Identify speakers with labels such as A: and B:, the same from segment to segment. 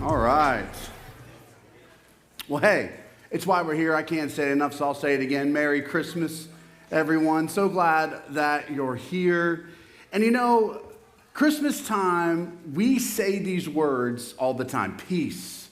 A: All right. Well, hey, it's why we're here. I can't say it enough, so I'll say it again. Merry Christmas, everyone. So glad that you're here. And you know, Christmas time, we say these words all the time. Peace.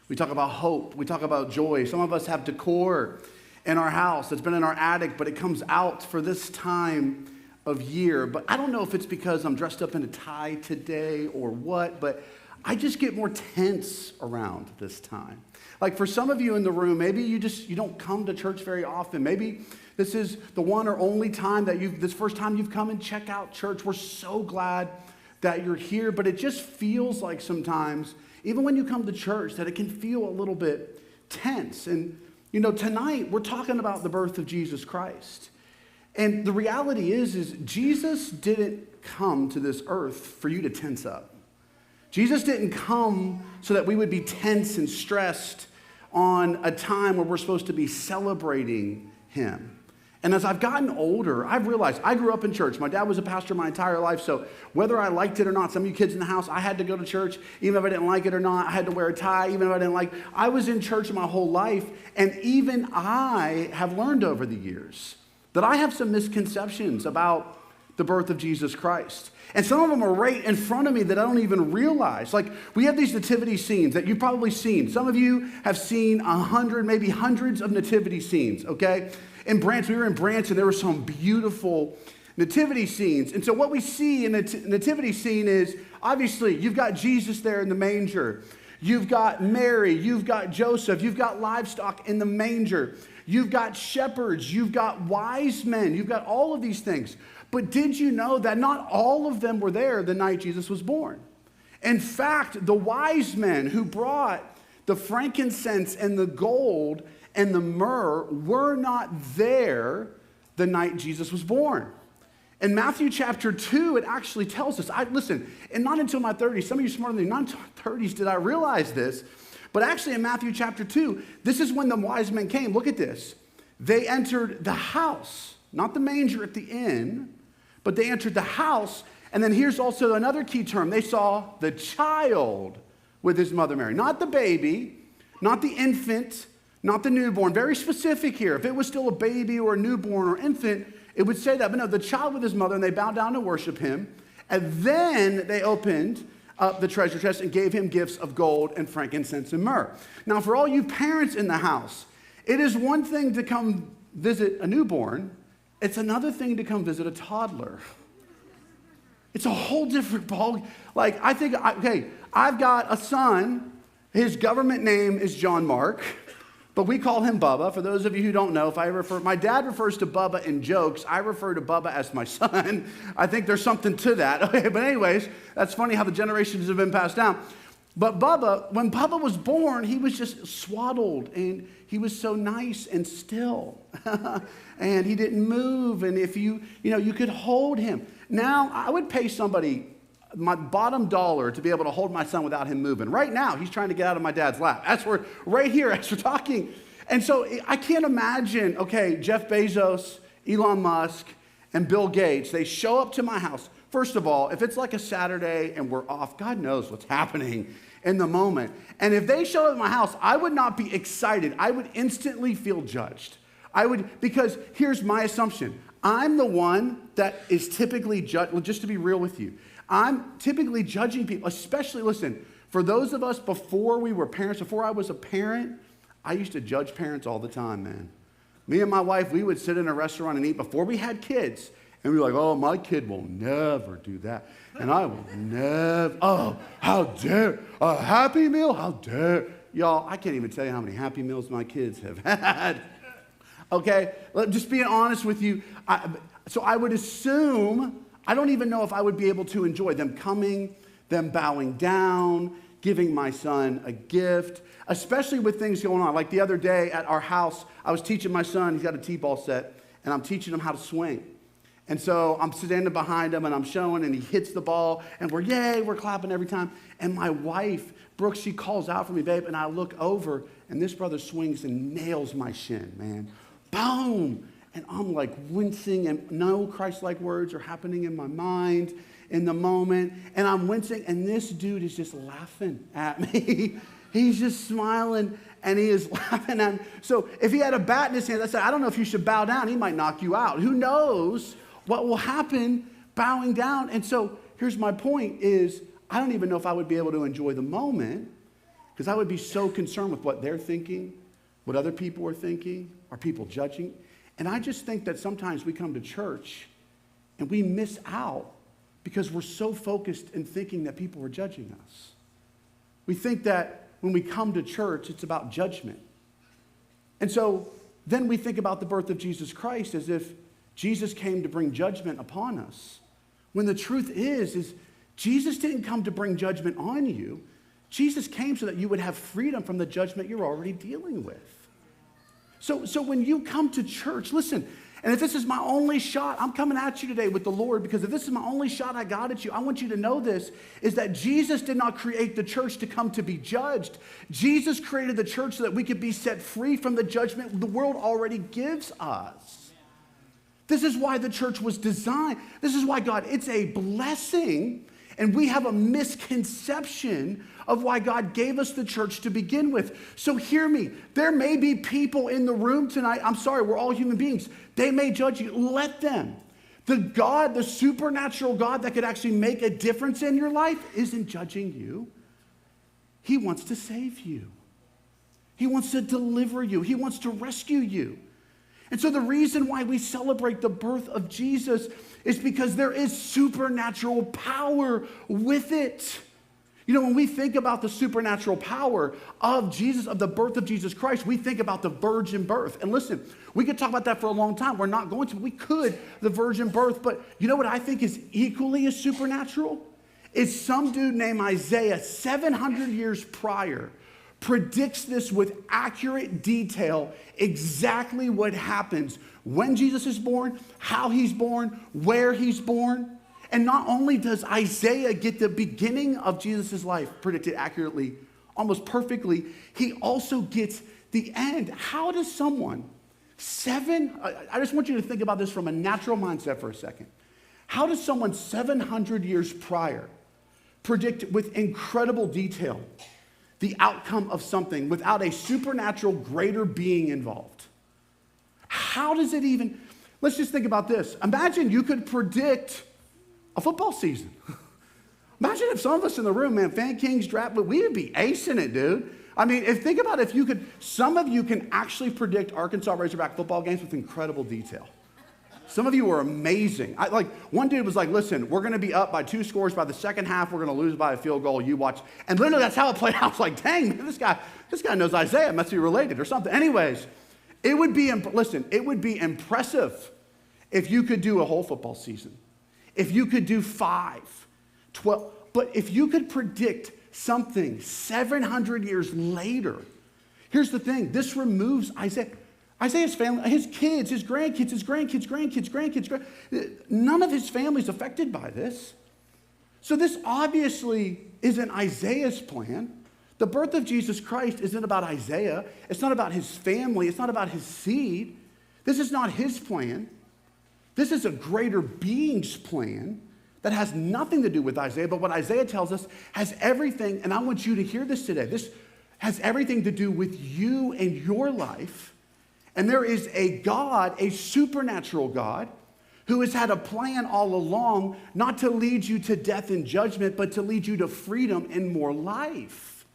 A: We talk about hope. We talk about joy. Some of us have decor in our house that's been in our attic, but it comes out for this time of year. But I don't know if it's because I'm dressed up in a tie today or what, but I just get more tense around this time. Like for some of you in the room, maybe you don't come to church very often. Maybe this is the one or only time that this first time you've come and check out church. We're so glad that you're here, but it just feels like sometimes, even when you come to church, that it can feel a little bit tense. And you know, tonight we're talking about the birth of Jesus Christ. And the reality is Jesus didn't come to this earth for you to tense up. Jesus didn't come so that we would be tense and stressed on a time where we're supposed to be celebrating him. And as I've gotten older, I've realized I grew up in church. My dad was a pastor my entire life, so whether I liked it or not, some of you kids in the house, I had to go to church. Even if I didn't like it or not, I had to wear a tie. Even if I didn't like it, I was in church my whole life. And even I have learned over the years that I have some misconceptions about the birth of Jesus Christ. And some of them are right in front of me that I don't even realize. Like, we have these nativity scenes that you've probably seen. Some of you have seen 100, maybe hundreds of nativity scenes, okay? In Branch, we were in Branch, and there were some beautiful nativity scenes. And so what we see in a nativity scene is, obviously, you've got Jesus there in the manger. You've got Mary. You've got Joseph. You've got livestock in the manger. You've got shepherds. You've got wise men. You've got all of these things. But did you know that not all of them were there the night Jesus was born? In fact, the wise men who brought the frankincense and the gold and the myrrh were not there the night Jesus was born. In Matthew chapter 2, it actually tells us, listen, and not until my 30s, some of you smarter than me, not until my 30s did I realize this, but actually in Matthew chapter 2, this is when the wise men came. Look at this. They entered the house, not the manger at the inn, but they entered the house, and then here's also another key term. They saw the child with his mother Mary. Not the baby, not the infant, not the newborn. Very specific here. If it was still a baby or a newborn or infant, it would say that. But no, the child with his mother, and they bowed down to worship him. And then they opened up the treasure chest and gave him gifts of gold and frankincense and myrrh. Now, for all you parents in the house, it is one thing to come visit a newborn. It's another thing to come visit a toddler. It's a whole different ball. Like, I've got a son. His government name is John Mark, but we call him Bubba. For those of you who don't know, my dad refers to Bubba in jokes. I refer to Bubba as my son. I think there's something to that. Okay, but anyways, that's funny how the generations have been passed down. But Bubba, when Bubba was born, he was just swaddled, and he was so nice and still. And he didn't move, and if you could hold him. Now, I would pay somebody my bottom dollar to be able to hold my son without him moving. Right now, he's trying to get out of my dad's lap. Right here, as we're talking. And so I can't imagine, okay, Jeff Bezos, Elon Musk, and Bill Gates, they show up to my house. First of all, if it's like a Saturday and we're off, God knows what's happening in the moment. And if they show up at my house, I would not be excited. I would instantly feel judged. Because here's my assumption. I'm the one that is typically judged, just to be real with you. I'm typically judging people, especially, listen, for those of us before we were parents, before I was a parent, I used to judge parents all the time, man. Me and my wife, we would sit in a restaurant and eat before we had kids. And we were like, oh, my kid will never do that. And I will never, oh, how dare, a Happy Meal, how dare. Y'all, I can't even tell you how many Happy Meals my kids have had. Okay, just being honest with you. So I would assume, I don't even know if I would be able to enjoy them coming, them bowing down, giving my son a gift, especially with things going on. Like the other day at our house, I was teaching my son, he's got a T-ball set, and I'm teaching him how to swing. And so I'm standing behind him, and I'm showing, and he hits the ball, and we're clapping every time. And my wife, Brooke, she calls out for me, babe, and I look over, and this brother swings and nails my shin, man. Boom! And I'm like wincing, and no Christ-like words are happening in my mind. in the moment, and I'm wincing, and this dude is just laughing at me. He's just smiling, and he is laughing at me. So if he had a bat in his hand, I said, I don't know if you should bow down. He might knock you out. Who knows what will happen bowing down? And so here's my point is, I don't even know if I would be able to enjoy the moment because I would be so concerned with what they're thinking, what other people are thinking, are people judging? And I just think that sometimes we come to church and we miss out because we're so focused in thinking that people are judging us. We think that when we come to church, it's about judgment. And so then we think about the birth of Jesus Christ as if Jesus came to bring judgment upon us. When the truth is Jesus didn't come to bring judgment on you. Jesus came so that you would have freedom from the judgment you're already dealing with. So when you come to church, listen, and if this is my only shot, I'm coming at you today with the Lord, because if this is my only shot I got at you, I want you to know this, is that Jesus did not create the church to come to be judged. Jesus created the church so that we could be set free from the judgment the world already gives us. This is why the church was designed. This is why God, it's a blessing, and we have a misconception of why God gave us the church to begin with. So hear me. There may be people in the room tonight. I'm sorry, we're all human beings. They may judge you. Let them. The God, the supernatural God that could actually make a difference in your life isn't judging you. He wants to save you. He wants to deliver you. He wants to rescue you. And so the reason why we celebrate the birth of Jesus is because there is supernatural power with it. You know, when we think about the supernatural power of Jesus, of the birth of Jesus Christ, we think about the virgin birth. And listen, we could talk about that for a long time. We're not going to. We could, the virgin birth. But you know what I think is equally as supernatural? Is some dude named Isaiah, 700 years prior, predicts this with accurate detail, exactly what happens when Jesus is born, how he's born, where he's born. And not only does Isaiah get the beginning of Jesus' life predicted accurately, almost perfectly, he also gets the end. How does someone, I just want you to think about this from a natural mindset for a second. How does someone 700 years prior predict with incredible detail the outcome of something without a supernatural greater being involved? How does it even, let's just think about this. Imagine you could predict a football season. Imagine if some of us in the room, man, Fan Kings draft, but we would be acing it, dude. I mean, think about if you could, some of you can actually predict Arkansas Razorback football games with incredible detail. Some of you are amazing. One dude was like, listen, we're going to be up by 2 scores by the second half. We're going to lose by a field goal. You watch. And literally that's how it played out. I was like, dang, man, this guy knows Isaiah. Must be related or something. Anyways, it would be impressive if you could do a whole football season. If you could do 5, 12, but if you could predict something 700 years later, here's the thing, this removes Isaiah's family, his kids, his grandkids, none of his family's affected by this. So this obviously isn't Isaiah's plan. The birth of Jesus Christ isn't about Isaiah. It's not about his family. It's not about his seed. This is not his plan. This is a greater being's plan that has nothing to do with Isaiah, but what Isaiah tells us has everything, and I want you to hear this today. This has everything to do with you and your life. And there is a God, a supernatural God, who has had a plan all along, not to lead you to death and judgment, but to lead you to freedom and more life.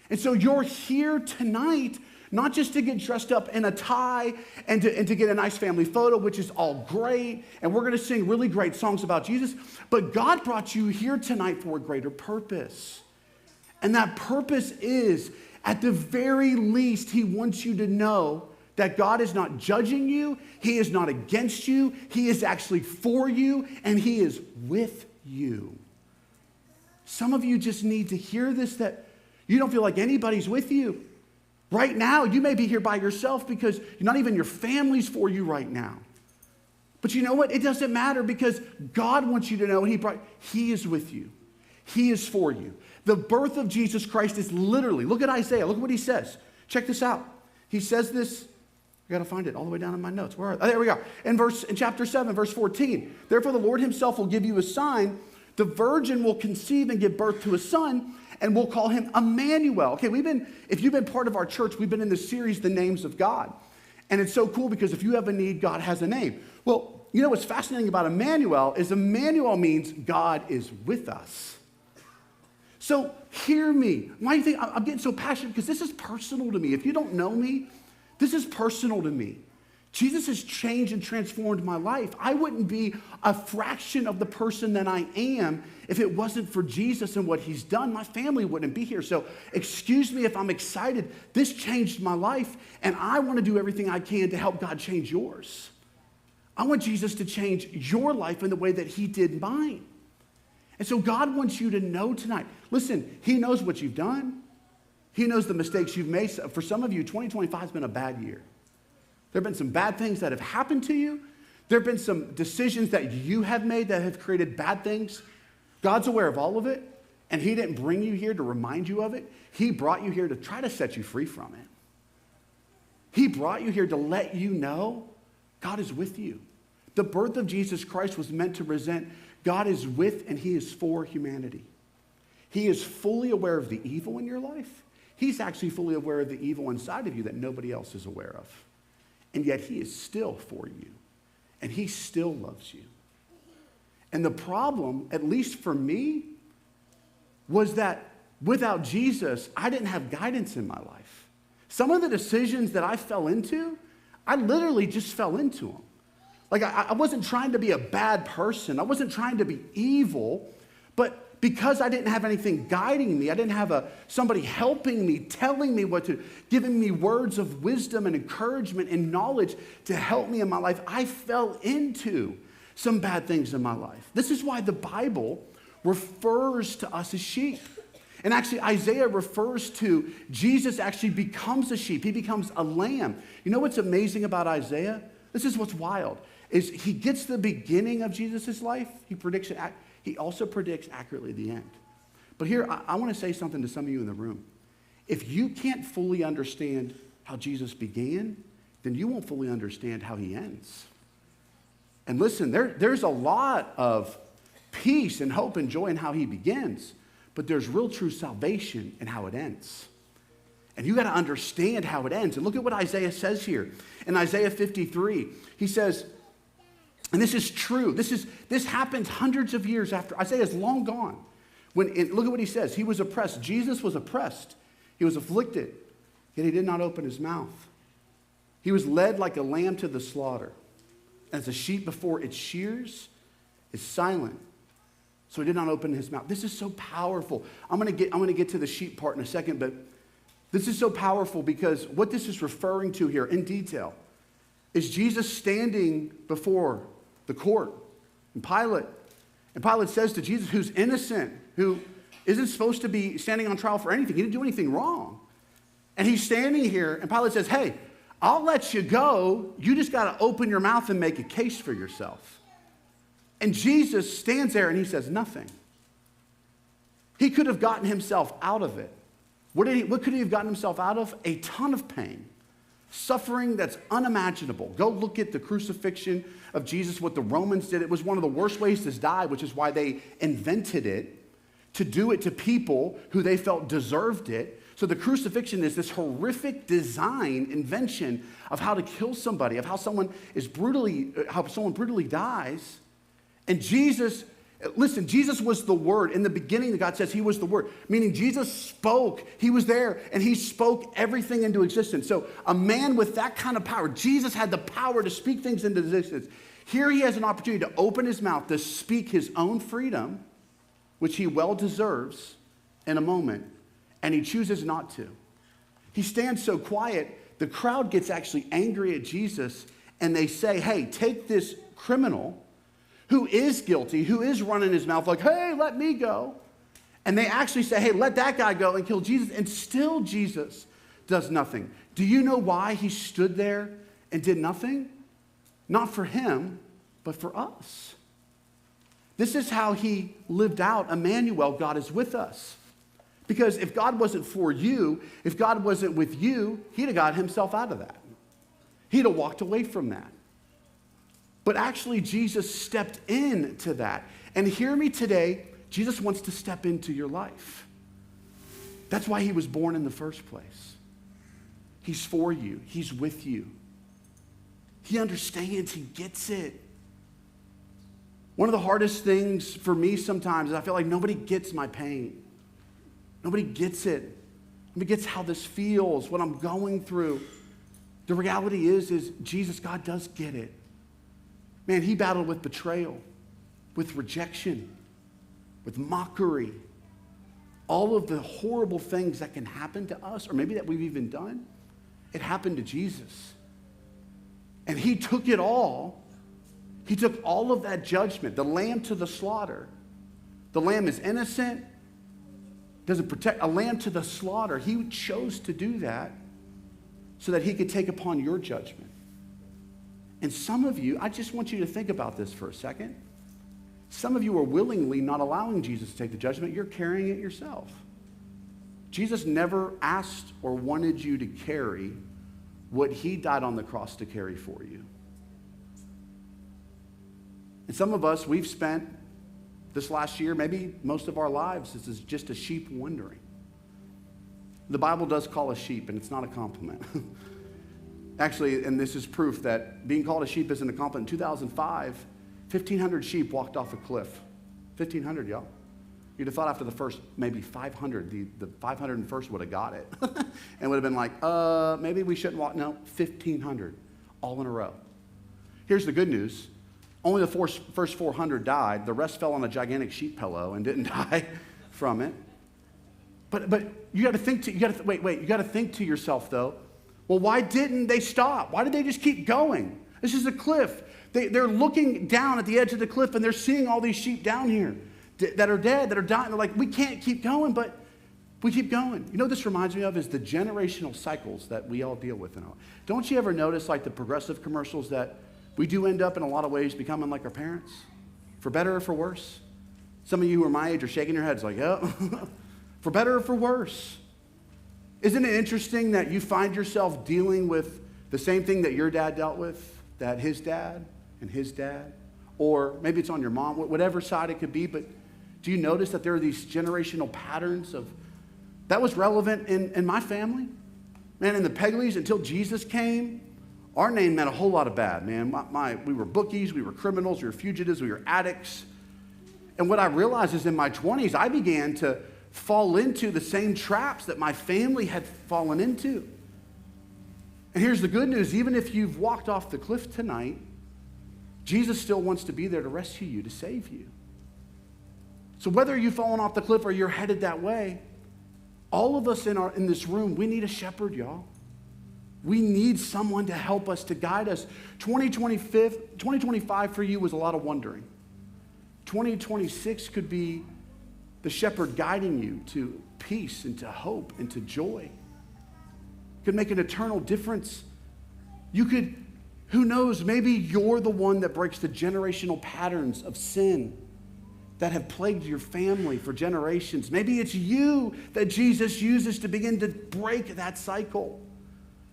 A: And so you're here tonight not just to get dressed up in a tie and to get a nice family photo, which is all great, and we're going to sing really great songs about Jesus, but God brought you here tonight for a greater purpose. And that purpose is, at the very least, he wants you to know that God is not judging you, he is not against you, he is actually for you, and he is with you. Some of you just need to hear this, that you don't feel like anybody's with you. Right now, you may be here by yourself because not even your family's for you right now. But you know what? It doesn't matter because God wants you to know he is with you. He is for you. The birth of Jesus Christ is literally, look at Isaiah. Look at what he says. Check this out. He says this. I got to find it all the way down in my notes. Where are they? Oh, there we are. In chapter 7, verse 14. Therefore, the Lord himself will give you a sign. The virgin will conceive and give birth to a son, and we'll call him Emmanuel. Okay, if you've been part of our church, we've been in the series, The Names of God. And it's so cool because if you have a need, God has a name. Well, you know what's fascinating about Emmanuel is Emmanuel means God is with us. So hear me. Why do you think I'm getting so passionate? Because this is personal to me. If you don't know me, this is personal to me. Jesus has changed and transformed my life. I wouldn't be a fraction of the person that I am if it wasn't for Jesus and what he's done. My family wouldn't be here. So excuse me if I'm excited. This changed my life, and I want to do everything I can to help God change yours. I want Jesus to change your life in the way that he did mine. And so God wants you to know tonight. Listen, he knows what you've done. He knows the mistakes you've made. For some of you, 2025 has been a bad year. There have been some bad things that have happened to you. There have been some decisions that you have made that have created bad things. God's aware of all of it, and he didn't bring you here to remind you of it. He brought you here to try to set you free from it. He brought you here to let you know God is with you. The birth of Jesus Christ was meant to present God is with and he is for humanity. He is fully aware of the evil in your life. He's actually fully aware of the evil inside of you that nobody else is aware of. And yet he is still for you. And he still loves you. And the problem, at least for me, was that without Jesus, I didn't have guidance in my life. Some of the decisions that I fell into, I literally just fell into them. Like I wasn't trying to be a bad person. I wasn't trying to be evil. But because I didn't have anything guiding me, I didn't have somebody helping me, telling me what to do, giving me words of wisdom and encouragement and knowledge to help me in my life, I fell into some bad things in my life. This is why the Bible refers to us as sheep. And actually, Isaiah refers to Jesus actually becomes a sheep. He becomes a lamb. You know what's amazing about Isaiah? This is what's wild, is he gets the beginning of Jesus' life. He also predicts accurately the end. But here, I want to say something to some of you in the room. If you can't fully understand how Jesus began, then you won't fully understand how he ends. And listen, there's a lot of peace and hope and joy in how he begins, but there's real true salvation in how it ends. And you got to understand how it ends. And look at what Isaiah says here. In Isaiah 53, he says, and this is true. This happens hundreds of years after. Isaiah is long gone. Look at what he says. He was oppressed. Jesus was oppressed. He was afflicted, yet he did not open his mouth. He was led like a lamb to the slaughter. As a sheep before its shears is silent, so he did not open his mouth. This is so powerful. I'm going to get to the sheep part in a second, but this is so powerful because what this is referring to here in detail is Jesus standing before the court and Pilate. And Pilate says to Jesus, who's innocent, who isn't supposed to be standing on trial for anything. He didn't do anything wrong. And he's standing here, and Pilate says, hey, I'll let you go. You just got to open your mouth and make a case for yourself. And Jesus stands there and he says nothing. He could have gotten himself out of it. What could he have gotten himself out of? A ton of pain. Suffering that's unimaginable. Go look at the crucifixion of Jesus, what the Romans did. It was one of the worst ways to die, which is why they invented it, to do it to people who they felt deserved it. So the crucifixion is this horrific design, invention of how to kill somebody, of how someone brutally dies. And Jesus, listen, Jesus was the Word. In the beginning, God says he was the Word, meaning Jesus spoke. He was there, and he spoke everything into existence. So a man with that kind of power, Jesus had the power to speak things into existence. Here he has an opportunity to open his mouth to speak his own freedom, which he well deserves in a moment, and he chooses not to. He stands so quiet, the crowd gets actually angry at Jesus, and they say, hey, take this criminal who is guilty, who is running his mouth like, hey, let me go. And they actually say, hey, let that guy go and kill Jesus. And still Jesus does nothing. Do you know why he stood there and did nothing? Not for him, but for us. This is how he lived out Emmanuel, God is with us. Because if God wasn't for you, if God wasn't with you, he'd have got himself out of that. he'd have walked away from that. But actually, Jesus stepped into that. And hear me today, Jesus wants to step into your life. That's why he was born in the first place. He's for you. He's with you. He understands. He gets it. One of the hardest things for me sometimes is I feel like nobody gets my pain. Nobody gets it. Nobody gets how this feels, what I'm going through. The reality is Jesus, God does get it. Man, he battled with betrayal, with rejection, with mockery. All of the horrible things that can happen to us, or maybe that we've even done, it happened to Jesus. And he took it all. He took all of that judgment, the lamb to the slaughter. The lamb is innocent, doesn't protect, a lamb to the slaughter. He chose to do that so that he could take upon your judgment. And some of you, I just want you to think about this for a second. Some of you are willingly not allowing Jesus to take the judgment. You're carrying it yourself. Jesus never asked or wanted you to carry what he died on the cross to carry for you. And some of us, we've spent this last year, maybe most of our lives, this is just a sheep wandering. The Bible does call us sheep, and it's not a compliment. Actually, and this is proof that being called a sheep isn't a compliment. In 2005, 1,500 sheep walked off a cliff. 1,500, y'all. You'd have thought after the first, maybe 500, the 501st would have got it. And would have been like, maybe we shouldn't walk. No, 1,500, all in a row. Here's the good news. Only the first 400 died. The rest fell on a gigantic sheep pillow and didn't die from it. But you got to think you got to think to yourself though. Well, why didn't they stop? Why did they just keep going? This is a cliff. They're looking down at the edge of the cliff and they're seeing all these sheep down here that are dead, that are dying. They're like, we can't keep going, but we keep going. You know what this reminds me of is the generational cycles that we all deal with. Don't you ever notice like the progressive commercials that we do end up in a lot of ways becoming like our parents, for better or for worse? Some of you who are my age are shaking your heads like, oh, for better or for worse. Isn't it interesting that you find yourself dealing with the same thing that your dad dealt with, that his dad and his dad, or maybe it's on your mom, whatever side it could be, but do you notice that there are these generational patterns of, that was relevant in my family? Man, in the Pagleys, until Jesus came, our name meant a whole lot of bad, man. We were bookies, we were criminals, we were fugitives, we were addicts. And what I realized is in my 20s, I began to fall into the same traps that my family had fallen into. And here's the good news. Even if you've walked off the cliff tonight, Jesus still wants to be there to rescue you, to save you. So whether you've fallen off the cliff or you're headed that way, all of us in this room, we need a shepherd, y'all. We need someone to help us, to guide us. 2025 for you was a lot of wondering. 2026 could be the shepherd guiding you to peace and to hope and to joy. Could make an eternal difference. You could, who knows, maybe you're the one that breaks the generational patterns of sin that have plagued your family for generations. Maybe it's you that Jesus uses to begin to break that cycle,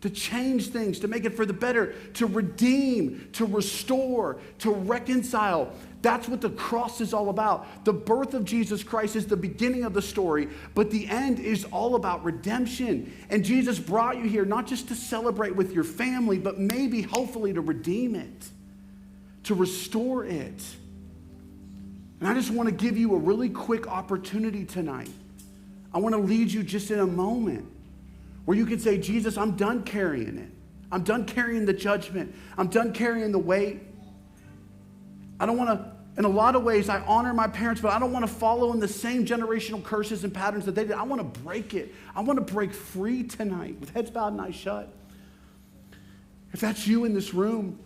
A: to change things, to make it for the better, to redeem, to restore, to reconcile. That's what the cross is all about. The birth of Jesus Christ is the beginning of the story, but the end is all about redemption. And Jesus brought you here not just to celebrate with your family, but maybe, hopefully, to redeem it, to restore it. And I just want to give you a really quick opportunity tonight. I want to lead you just in a moment where you can say, Jesus, I'm done carrying it. I'm done carrying the judgment. I'm done carrying the weight. I don't want to, in a lot of ways, I honor my parents, but I don't want to follow in the same generational curses and patterns that they did. I want to break it. I want to break free tonight with heads bowed and eyes shut. If that's you in this room,